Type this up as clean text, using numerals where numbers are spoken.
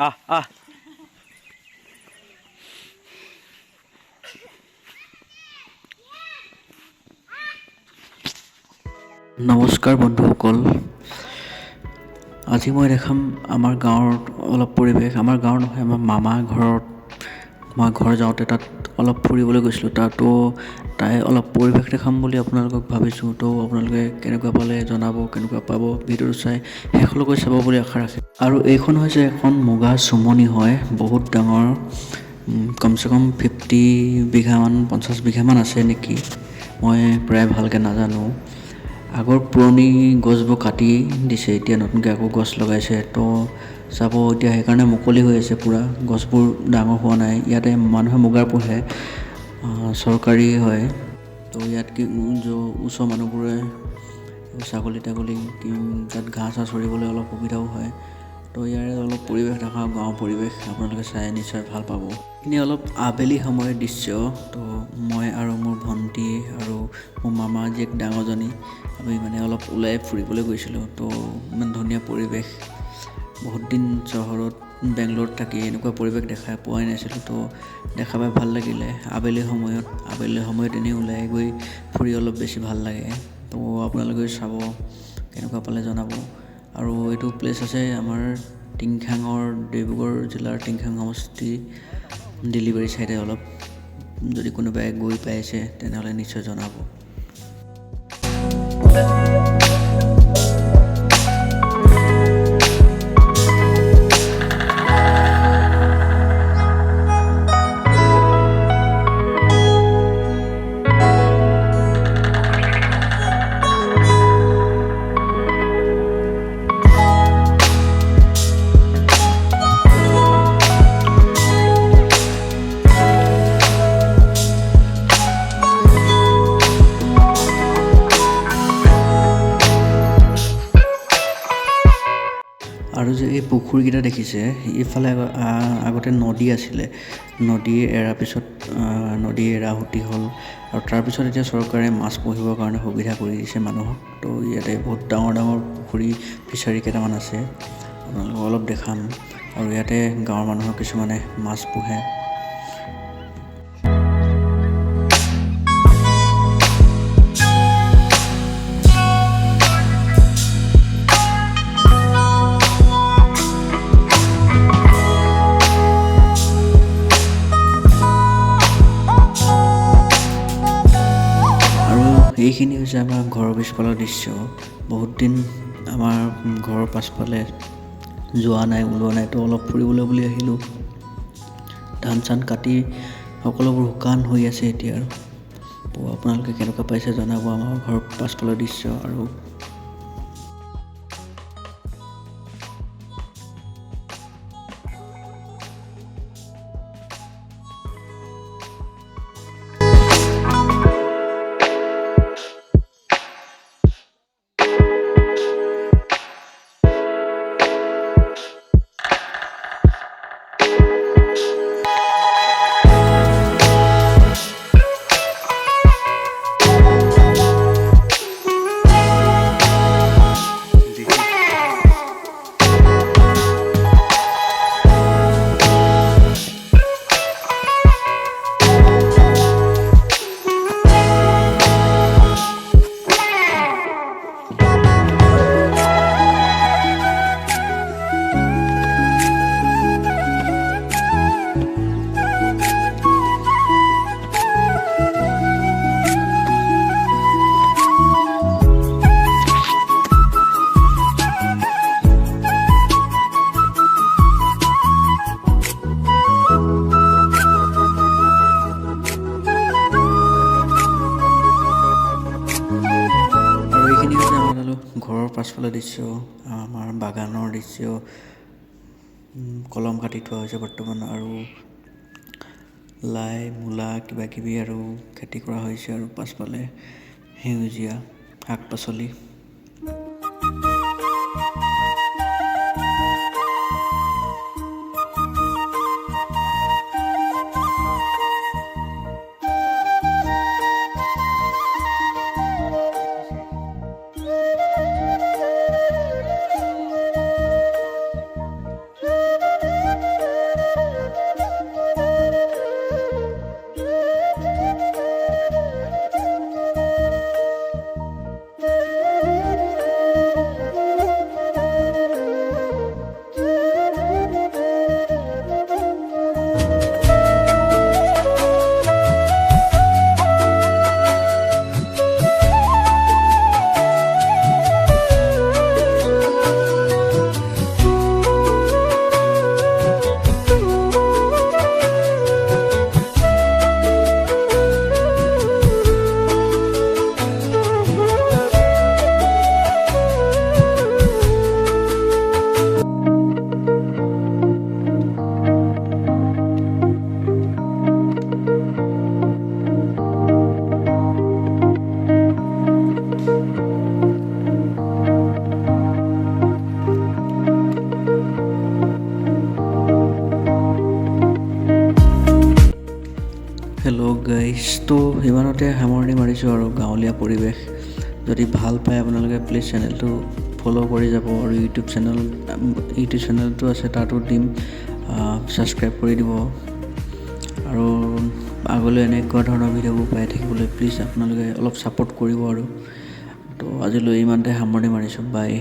আহ আহ নমস্কাৰ বন্ধুসকল, আজি মই দেখাম আমাৰ গাঁৱৰ অলপ পৰিৱেশ। আমাৰ গাঁৱৰ নহয়, আমাৰ মামা ঘৰত মই ঘৰ যাওঁতে তাত অলপ ফুৰিবলৈ গৈছিলোঁ। তাতো তাই অলপ পৰিৱেশ দেখাম বুলি আপোনালোকক ভাবিছোঁ। তো আপোনালোকে কেনেকুৱা পালে জনাব, কেনেকুৱা পাব ভিডিঅ'টো চাই শেষলৈকে চাব বুলি আশা ৰাখে। আৰু এইখন হৈছে এখন মুগা চুমনি হয়, বহুত ডাঙৰ, কমচে কম 50 বিঘামান 50 বিঘামান আছে নেকি, মই প্ৰায় ভালকৈ নাজানো। আগৰ পুৰণি গছবোৰ কাটি দিছে, এতিয়া নতুনকৈ আকৌ গছ লগাইছে। তো চাব এতিয়া সেইকাৰণে মুকলি হৈ আছে পূৰা, গছবোৰ ডাঙৰ হোৱা নাই। ইয়াতে মানুহে মুগাৰ পোহে, চৰকাৰী হয়। তো ইয়াত কি ওচৰ মানুহবোৰে ছাগলী তাগলী তাত ঘাঁহ চাহ চৰিবলৈ অলপ সুবিধাও হয়। তো ইয়াৰে অলপ পৰিৱেশ দেখাওঁ, গাঁৱৰ পৰিৱেশ আপোনালোকে চাই নিশ্চয় ভাল পাব। এইখিনি অলপ আবেলি সময়ৰ দৃশ্য। তো মই আৰু মোৰ ভণ্টি আৰু মোৰ মামা জীয়েক ডাঙৰজনী আমি মানে অলপ ওলাই ফুৰিবলৈ গৈছিলোঁ। তো ইমান ধুনীয়া পৰিৱেশ, বহুত দিন চহৰত বেংগলোৰত থাকি এনেকুৱা পৰিৱেশ দেখা পোৱাই নাছিলোঁ। তো দেখা পাই ভাল লাগিলে। আবেলি সময়ত এনেই ওলাই গৈ ফুৰি অলপ বেছি ভাল লাগে। তো আপোনালোকে চাব, কেনেকুৱা পালে জনাব। আৰু এইটো প্লেচ আছে আমাৰ টিংখাঙৰ, ডিব্ৰুগড় জিলাৰ টিংখাং সমষ্টি ডেলিভাৰী চাইডে অলপ। যদি কোনোবাই গৈ পাইছে তেনেহ'লে নিশ্চয় জনাব। আৰু যে এই পুখুৰীকেইটা দেখিছে, এইফালে আগতে নদী আছিলে, নদী এৰা সুতি হ'ল। আৰু তাৰপিছত এতিয়া চৰকাৰে মাছ পুহিবৰ কাৰণে সুবিধা কৰি দিছে মানুহক। তো ইয়াতে বহুত ডাঙৰ ডাঙৰ পুখুৰী ফিচাৰী কেইটামান আছে, আপোনালোকক অলপ দেখাম। আৰু ইয়াতে গাঁৱৰ মানুহৰ কিছুমানে মাছ পোহে। এইখিনি হৈছে আমাৰ ঘৰৰ পিছফালৰ দৃশ্য। বহুত দিন আমাৰ ঘৰৰ পাছফালে যোৱা নাই, ওলোৱা নাই। তো অলপ ফুৰিবলৈ বুলি আহিলোঁ। ধান চান কাটি সকলোবোৰ শুকান হৈ আছে এতিয়া। আৰু তো আপোনালোকে কেনেকুৱা পাইছে জনাব আমাৰ ঘৰৰ পাছফালৰ দৃশ্য। আৰু এইখিনি হৈছে আমাৰ ঘৰৰ পাছফালৰ দৃশ্য, আমাৰ বাগানৰ দৃশ্য। কলম কাটি থোৱা হৈছে বৰ্তমান, আৰু লাই মূলা কিবা কিবি আৰু খেতি কৰা হৈছে। আৰু পাছফালে সেউজীয়া শাক পাচলি। গাইজটো সিমানতে সামৰণি মাৰিছোঁ আৰু গাঁৱলীয়া পৰিৱেশ যদি ভাল পায় আপোনালোকে প্লিজ চেনেলটো ফ'ল' কৰি যাব আৰু ইউটিউব চেনেলটো আছে তাতো দিম, ছাবস্ক্ৰাইব কৰি দিব আৰু আগলৈ এনেকুৱা ধৰণৰ ভিডিঅ'বোৰ পাই থাকিবলৈ প্লিজ আপোনালোকে অলপ ছাপোৰ্ট কৰিব আৰু তো আজিলৈ ইমানতে সামৰণি মাৰিছোঁ, বাই।